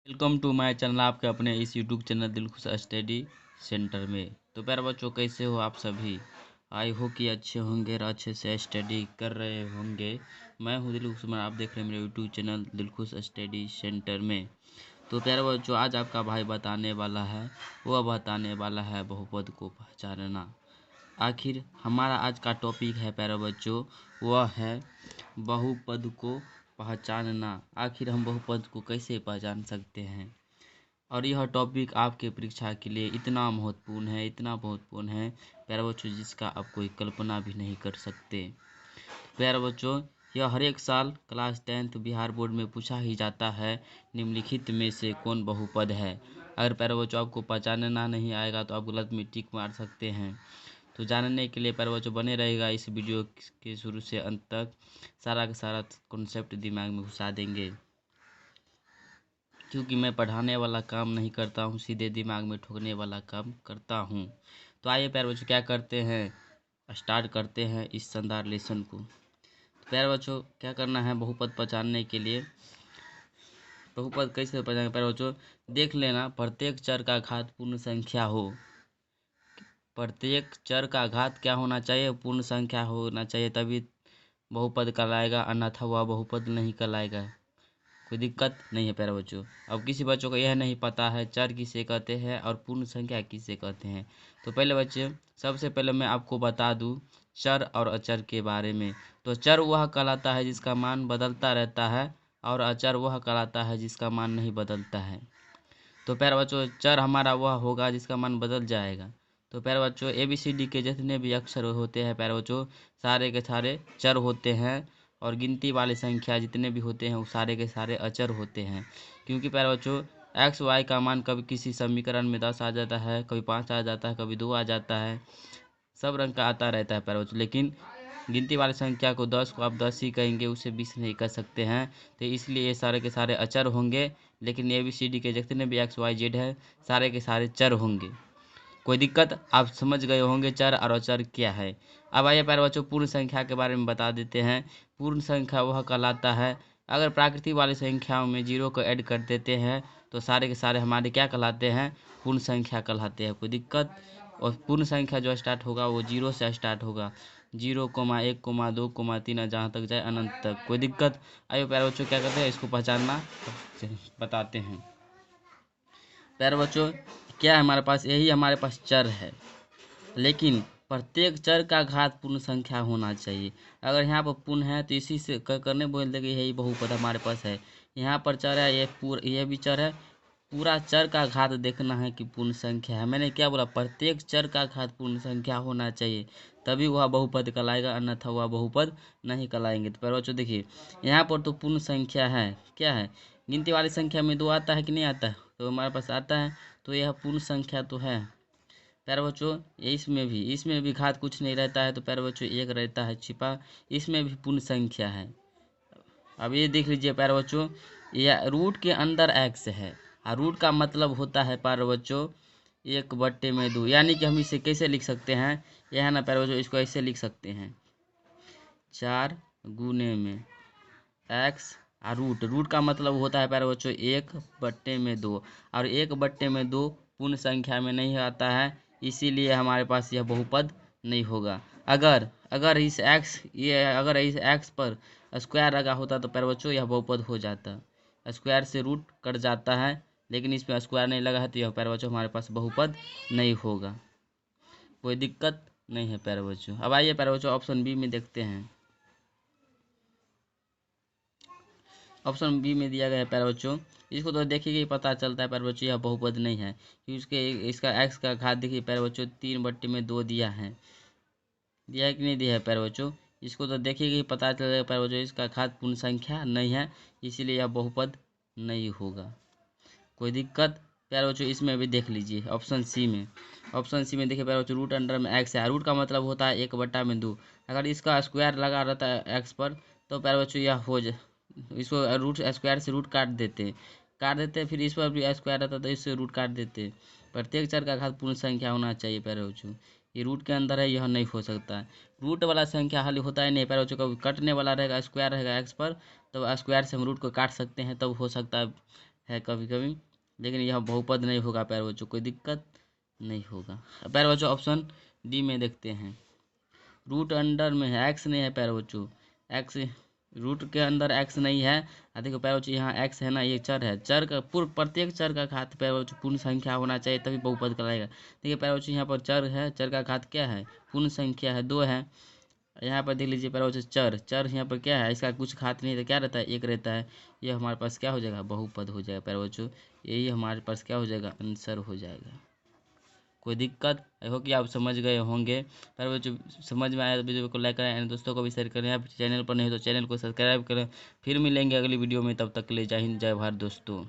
Welcome to my channel, आपके अपने इस YouTube channel Dilkhush study centre में। तो प्यारे बच्चों, कैसे हो आप सभी? आई हो कि अच्छे होंगे और अच्छे से स्टडी कर रहे होंगे। मैं हूं दिलखुश, आप देख रहे हैं मेरे YouTube channel Dilkhush study centre में। तो प्यारे बच्चों, आज आपका भाई बताने वाला है बहुपद को पहचानना। आखिर हमारा आज का टॉपिक है प्यारे बच्चों, वह है बहुपद को पहचानना। आखिर हम बहुपद को कैसे पहचान सकते हैं? और यह टॉपिक आपके परीक्षा के लिए इतना महत्वपूर्ण है प्यारे बच्चों, जिसका आप कोई कल्पना भी नहीं कर सकते। प्यारे बच्चों, यह हर एक साल क्लास 10th बिहार बोर्ड में पूछा ही जाता है, निम्नलिखित में से कौन बहुपद है। अगर प्यारे बच्चों आपको पहचानना नहीं आएगा तो आप गलत में टिक मार सकते हैं। तो जानने के लिए प्यारे बच्चों बने रहेगा इस वीडियो के शुरू से अंत तक। सारा का सारा कॉन्सेप्ट दिमाग में घुसा देंगे, क्योंकि मैं पढ़ाने वाला काम नहीं करता हूँ, सीधे दिमाग में ठोकने वाला काम करता हूँ। तो आइए प्यारे बच्चों, क्या करते हैं, स्टार्ट करते हैं इस शानदार लेसन को। तो प्यारे बच्चों, क्या करना है बहुपद पहचानने के लिए? बहुपद कैसे पहचानेंगे प्यारे बच्चों? देख लेना, प्रत्येक चर का घात पूर्ण संख्या हो। प्रत्येक चर का घात क्या होना चाहिए? पूर्ण संख्या होना चाहिए, तभी बहुपद कहलाएगा, अन्यथा वह बहुपद नहीं कहलाएगा। कोई दिक्कत नहीं है प्यारे बच्चों। अब किसी बच्चों को यह नहीं पता है चर किसे कहते हैं और पूर्ण संख्या किसे कहते हैं। तो पहले बच्चे, सबसे पहले मैं आपको बता दूं चर और अचर के बारे में। तो चर वह कहलाता है जिसका मान बदलता रहता है, और अचर वह कहलाता है जिसका मान नहीं बदलता है। तो प्यारे बच्चों, चर हमारा वह होगा जिसका मान बदल जाएगा। तो प्यारे बच्चों, ABCD के जितने भी अक्षर होते हैं प्यारे बच्चों, सारे के सारे चर होते हैं। और गिनती वाली संख्या जितने भी होते हैं वो सारे के सारे अचर होते हैं। क्योंकि प्यारे बच्चों, एक्स वाई का मान कभी किसी समीकरण में 10 आ जाता है, कभी 5 आ जाता है, कभी 2 आ जाता है, सब रंग का आता रहता है प्यारे बच्चों। लेकिन गिनती वाली संख्या को 10 को आप 10 ही कहेंगे, उसे 20 नहीं कर सकते हैं। तो इसलिए ये सारे के सारे अचर होंगे। लेकिन ABCD के जितने भी XYZ है, सारे के सारे चर होंगे। कोई दिक्कत? आप समझ गए होंगे चर और अचर क्या है। अब आइए प्यारे बच्चों, पूर्ण संख्या के बारे में बता देते हैं। पूर्ण संख्या वह कहलाता है, अगर प्राकृतिक वाली संख्याओं में 0 को ऐड कर देते हैं तो सारे के सारे हमारे क्या कहलाते हैं? पूर्ण संख्या कहलाते हैं। कोई दिक्कत? और पूर्ण संख्या जो स्टार्ट होगा वो 0 से स्टार्ट होगा, 0, 1, 2, 3 जहाँ तक जाए अनंत तक। कोई दिक्कत? आइए प्यारे बच्चों, क्या करते हैं, इसको पहचानना बताते हैं। प्यारे बच्चों, क्या है हमारे पास? यही हमारे पास चर है, लेकिन प्रत्येक चर का घात पूर्ण संख्या होना चाहिए। अगर यहाँ पर पूर्ण है तो इसी से करने बोल देंगे यही बहुपद हमारे पास है। यहाँ पर चर है, ये भी चर है। पूरा चर का घात देखना है कि पूर्ण संख्या है। मैंने क्या बोला? प्रत्येक चर का घात पूर्ण संख्या होना चाहिए, तभी वह बहुपद कहलाएगा, अन्यथा वह बहुपद नहीं कहलाएंगे। तो बच्चों देखिए, यहाँ पर तो पूर्ण संख्या है, क्या है? गिनती वाली संख्या में 2 आता है कि नहीं आता है? तो हमारे पास आता है, तो यह पूर्ण संख्या तो है। प्यारे बच्चों, इसमें भी घात कुछ नहीं रहता है, तो प्यारे बच्चों 1 रहता है छिपा, इसमें भी पूर्ण संख्या है। अब ये देख लीजिए प्यारे बच्चों, यह रूट के अंदर x है, और रूट का मतलब होता है प्यारे बच्चों 1/2, यानी कि हम इसे कैसे लिख सकते हैं? यह है ना प्यारे बच्चों, इसको ऐसे लिख सकते हैं, 4 गुने में x और रूट का मतलब होता है प्यारे बच्चों 1/2, और 1/2 पूर्ण संख्या में नहीं आता है, इसीलिए हमारे पास यह बहुपद नहीं होगा। अगर इस x पर स्क्वायर लगा होता तो प्यारे बच्चों यह बहुपद हो जाता। स्क्वायर से रूट कट जाता है, लेकिन इसमें स्क्वायर नहीं लगा है, तो यह प्यारे बच्चों हमारे पास बहुपद नहीं होगा। कोई दिक्कत नहीं है प्यारे बच्चों। अब आइए प्यारे बच्चों, ऑप्शन बी में देखते हैं। ऑप्शन बी में दिया गया है प्यारे बच्चों, इसको तो देखिए पता चलता है प्यारे बच्चों यह बहुपद नहीं है, क्योंकि इसका x का घात देखिए प्यारे बच्चों 3/2 दिया है कि नहीं दिया है प्यारे बच्चों? इसको तो देखिए कि पता चलेगा प्यारे बच्चों इसका घात पूर्ण संख्या नहीं है, इसीलिए यह बहुपद नहीं होगा। कोई दिक्कत? प्यारे बच्चों इसमें भी देख लीजिए, ऑप्शन सी में देखिए प्यारे बच्चों, रूट अंडर में x है, रूट का मतलब होता है 1/2। अगर इसका स्क्वायर लगा रहता है x पर, तो प्यारे बच्चों यह हो जाए, इसको रूट स्क्वायर से रूट काट देते, फिर इस पर भी स्क्वायर रहता तो इससे रूट काट देते। प्रत्येक चर का घात पूर्ण संख्या होना चाहिए प्यारे बच्चों, ये रूट के अंदर है, यह नहीं हो सकता है। रूट वाला संख्या हल होता ही नहीं प्यारे बच्चों, कभी कटने वाला रहेगा, स्क्वायर रहेगा एक्स पर, तो स्क्वायर से हम रूट को काट सकते हैं, तब हो सकता है है कभी कभी, लेकिन यह बहुपद नहीं होगा प्यारे बच्चों, कोई दिक्कत नहीं होगा। प्यारे बच्चों ऑप्शन डी में देखते हैं, रूट अंडर में है, एक्स नहीं है प्यारे बच्चों, एक्स रूट के अंदर एक्स नहीं है। देखो प्यारे बच्चों यहाँ एक्स है ना, ये चर है, चर का पूर्ण प्रत्येक चर का घात प्यारे बच्चों पूर्ण संख्या होना चाहिए तभी बहुपद कहलाएगा। देखिए प्यारे बच्चों यहाँ पर चर है, चर का घात क्या है, पूर्ण संख्या है, 2 है। यहाँ पर देख लीजिए प्यारे बच्चों चर, चर यहाँ पर क्या है, इसका कुछ घात नहीं, तो क्या रहता है, 1 रहता है। ये हमारे पास क्या हो जाएगा, बहुपद हो जाएगा प्यारे बच्चों, यही हमारे पास क्या हो जाएगा, आंसर हो जाएगा। कोई दिक्कत, आई होप कि आप समझ गए होंगे। पर वो जो समझ में आया तो वीडियो को लाइक करें, दोस्तों को भी शेयर करें, आप चैनल पर नहीं तो चैनल को सब्सक्राइब करें। फिर मिलेंगे अगली वीडियो में, तब तक के लिए जय हिंद जय भारत दोस्तों।